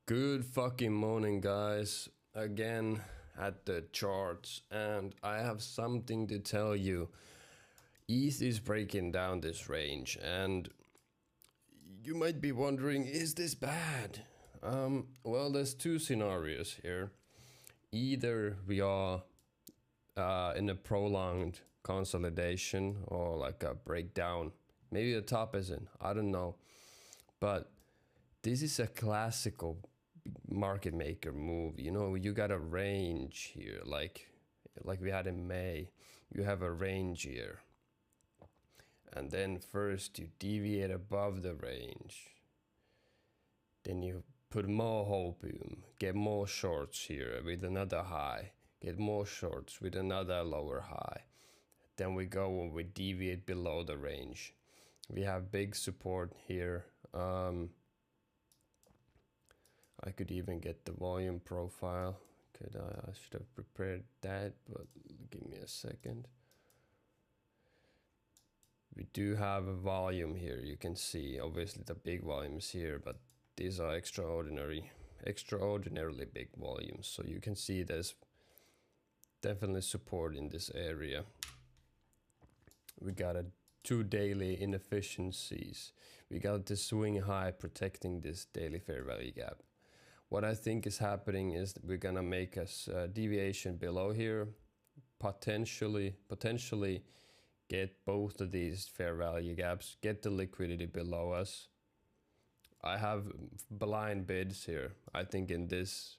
Good fucking morning, guys. Again at the charts, and I have something to tell you. ETH is breaking down this range, and you might be wondering, is this bad? Well, there's two scenarios here. Either we are in a prolonged consolidation or like a breakdown. Maybe the top isn't, I don't know. But this is a classical market maker move. You know, you got a range here, like we had in May. You have a range here. And then first you deviate above the range. Then you put more hopium, get more shorts here with another high, get more shorts with another lower high. Then we go and we deviate below the range. We have big support here. I could even get the volume profile. I should have prepared that, but give me a second. We do have a volume here, you can see. Obviously the big volumes here, but these are extraordinarily big volumes. So you can see there's definitely support in this area. We got two daily inefficiencies. We got the swing high protecting this daily fair value gap. What I think is happening is that we're gonna make a deviation below here, potentially get both of these fair value gaps, get the liquidity below us. I have blind bids here, I think, in this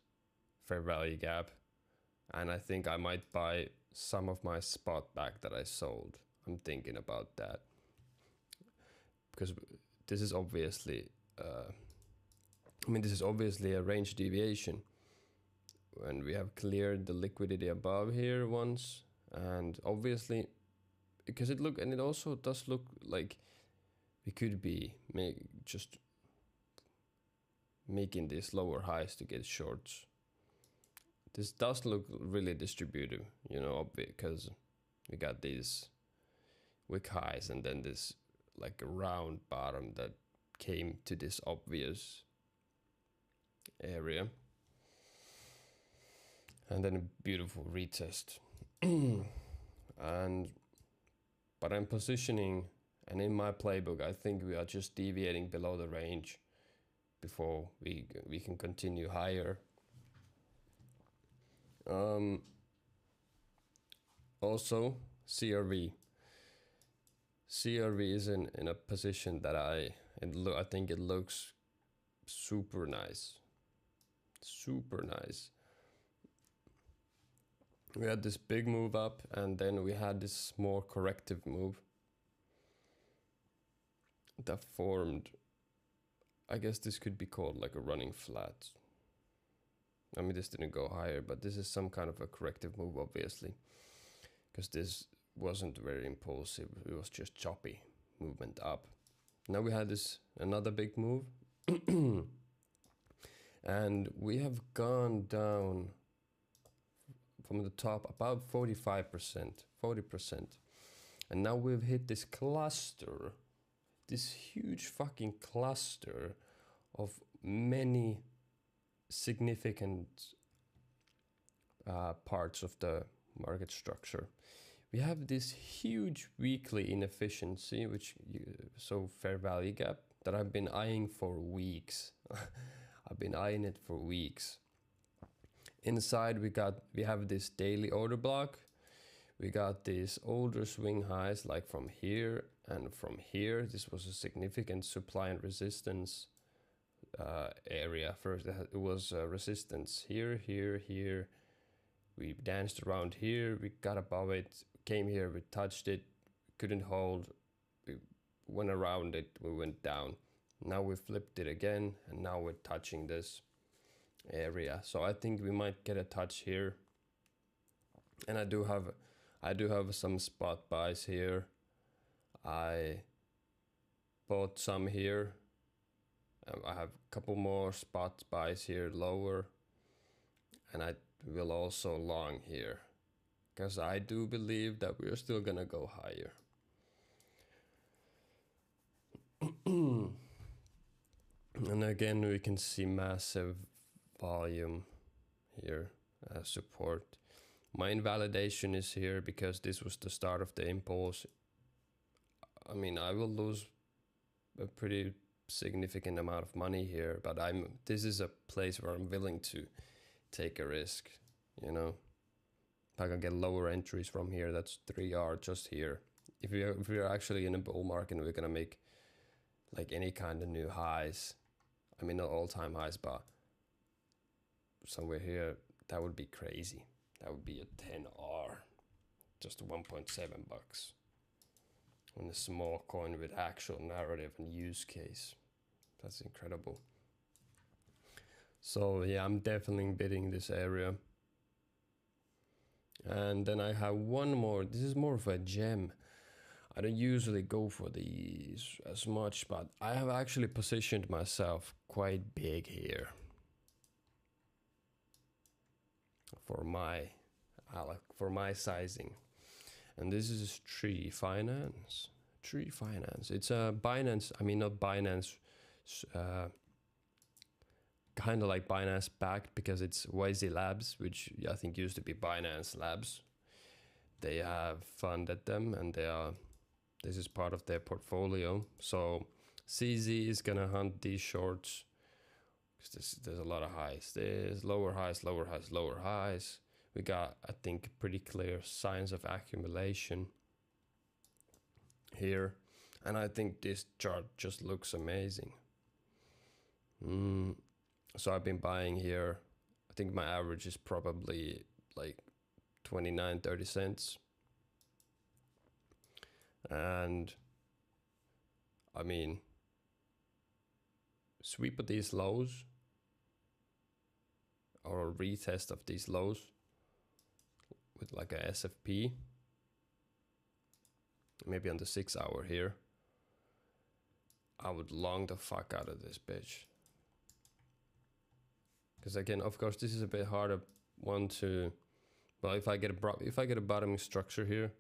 fair value gap, and I think I might buy some of my spot back that I sold. I'm thinking about that because this is obviously this is obviously a range deviation, and we have cleared the liquidity above here once, and obviously because it also does look like we could be just making these lower highs to get shorts. This does look really distributive, you know, because we got these wick highs and then this like a round bottom that came to this obvious area, and then a beautiful retest. But I'm positioning, and in my playbook I think we are just deviating below the range before we can continue higher. Also CRV is in a position that I think it looks super nice. We had this big move up, and then we had this more corrective move that formed. I guess this could be called like a running flat. I mean, this didn't go higher, but this is some kind of a corrective move, obviously, because this wasn't very impulsive. It was just choppy movement up. Now we had this another big move. And we have gone down from the top about 40%. And now we've hit this cluster, this huge fucking cluster of many significant parts of the market structure. We have this huge weekly inefficiency, so fair value gap, that I've been eyeing for weeks. I've been eyeing it for weeks. Inside we have this daily order block. We got these older swing highs like from here and from here. This was a significant supply and resistance area. First it was resistance here. We danced around here, we got above it, came here, we touched it, couldn't hold, we went around it, we went down. Now we flipped it again, and now we're touching this area. So I think we might get a touch here. And I do have some spot buys here. I bought some here. I have a couple more spot buys here lower. And I will also long here, because I do believe that we're still gonna go higher. And again, we can see massive volume here as support. My invalidation is here because this was the start of the impulse. I mean, I will lose a pretty significant amount of money here, but this is a place where I'm willing to take a risk, you know. If I can get lower entries from here, that's 3R just here. If we're actually in a bull market and we're gonna make like any kind of new highs, I mean not all-time highs, but somewhere here, that would be crazy. That would be a 10R, just 1.7 bucks on a small coin with actual narrative and use case. That's incredible. So yeah, I'm definitely bidding this area. And then I have one more. This is more of a gem. I don't usually go for these as much, but I have actually positioned myself quite big here for my sizing. And this is Tree Finance. Tree Finance. It's a Binance. I mean, not Binance. Kind of like Binance backed because it's YZ Labs, which I think used to be Binance Labs. They have funded them, and this is part of their portfolio. So CZ is gonna hunt these shorts because there's a lot of highs. There's lower highs, lower highs, lower highs. We got, I think, pretty clear signs of accumulation here, and I think this chart just looks amazing. So I've been buying here. I think my average is probably like 29-30 cents. And I mean, sweep of these lows or a retest of these lows with like a SFP, maybe on the 6 hour here, I would long the fuck out of this bitch. Because again, of course, this is a bit harder one to. Well, if I get a bottoming structure here,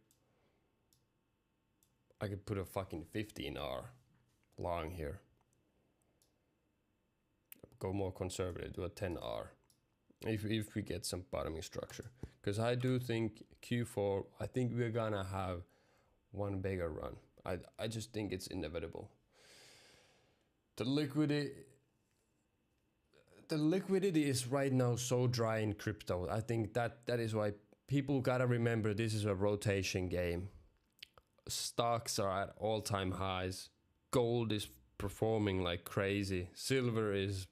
I could put a fucking 15R long here. Go more conservative, do a 10R. If we get some bottoming structure, because I do think Q4, I think we're gonna have one bigger run. I just think it's inevitable. The liquidity is right now so dry in crypto. I think that is why people gotta remember this is a rotation game. Stocks are at all-time highs. Gold is performing like crazy. Silver is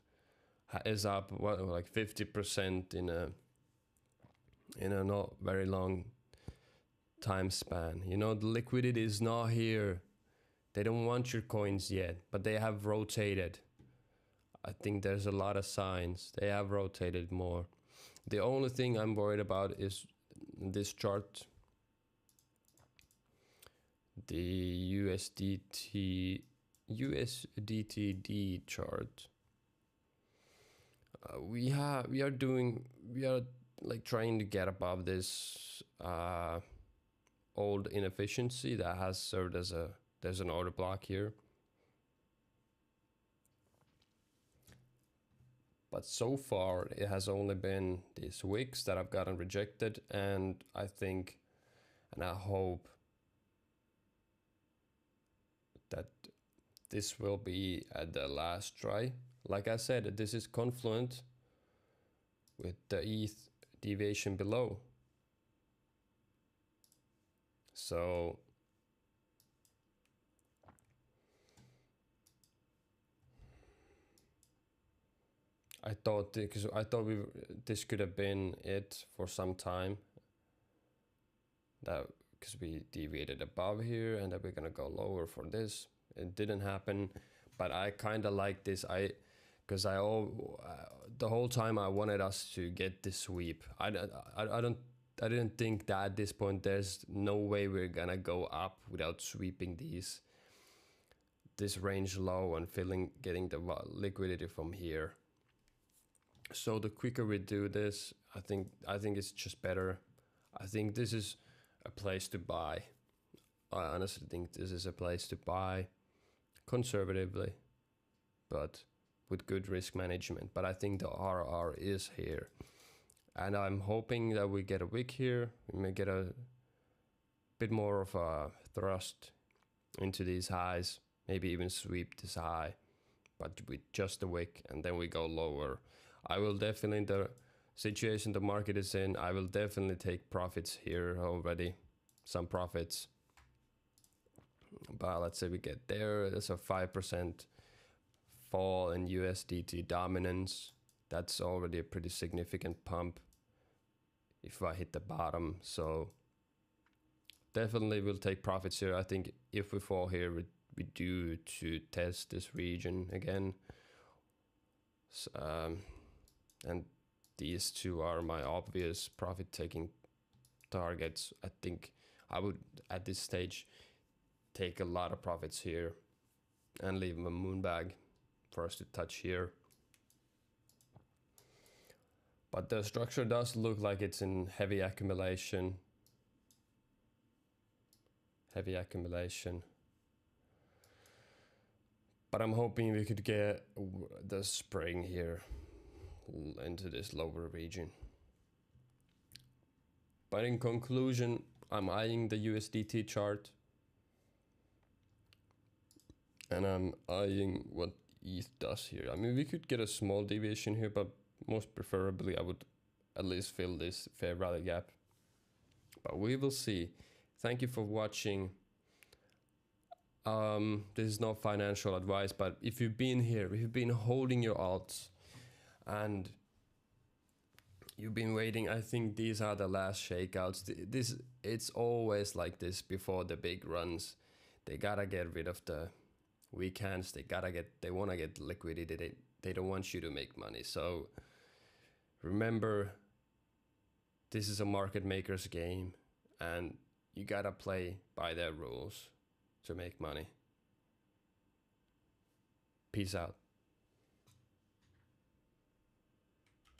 up like 50% in a not very long time span. You know, the liquidity is not here. They don't want your coins yet, but they have rotated. I think there's a lot of signs. They have rotated more. The only thing I'm worried about is this chart. The USDTD chart. We are like trying to get above this old inefficiency that has served as there's an order block here. But so far it has only been these wicks that I've gotten rejected, and I think and I hope that this will be at the last try. Like I said, this is confluent with the ETH deviation below. So I thought this could have been it for some time. That because we deviated above here and that we're gonna go lower for this. It didn't happen, but I kind of like this. The whole time I wanted us to get this sweep. I didn't think that at this point there's no way we're gonna go up without sweeping this range low and getting the liquidity from here. So the quicker we do this, I think it's just better. I think this is a place to buy. I honestly think this is a place to buy conservatively, but with good risk management. But I think the RR is here. And I'm hoping that we get a wick here. We may get a bit more of a thrust into these highs. Maybe even sweep this high. But with just a wick, and then we go lower. I will definitely, the situation the market is in, I will definitely take profits here already. Some profits. But let's say we get there. There's a 5% fall in USDT dominance. That's already a pretty significant pump if I hit the bottom. So definitely we'll take profits here. I think if we fall here, we do to test this region again. And these two are my obvious profit taking targets. I think I would at this stage take a lot of profits here and leave a moon bag for us to touch here. But the structure does look like it's in heavy accumulation. Heavy accumulation. But I'm hoping we could get the spring here into this lower region. But in conclusion, I'm eyeing the USDT chart. And I'm eyeing what ETH does here. I mean, we could get a small deviation here, but most preferably I would at least fill this fair value gap. But we will see. Thank you for watching. This is not financial advice, but if you've been here, if you've been holding your alts and you've been waiting, I think these are the last shakeouts. It's always like this before the big runs. They gotta get rid of the weak hands. They wanna get liquidity. They don't want you to make money. So remember, this is a market maker's game, and you gotta play by their rules to make money. Peace out.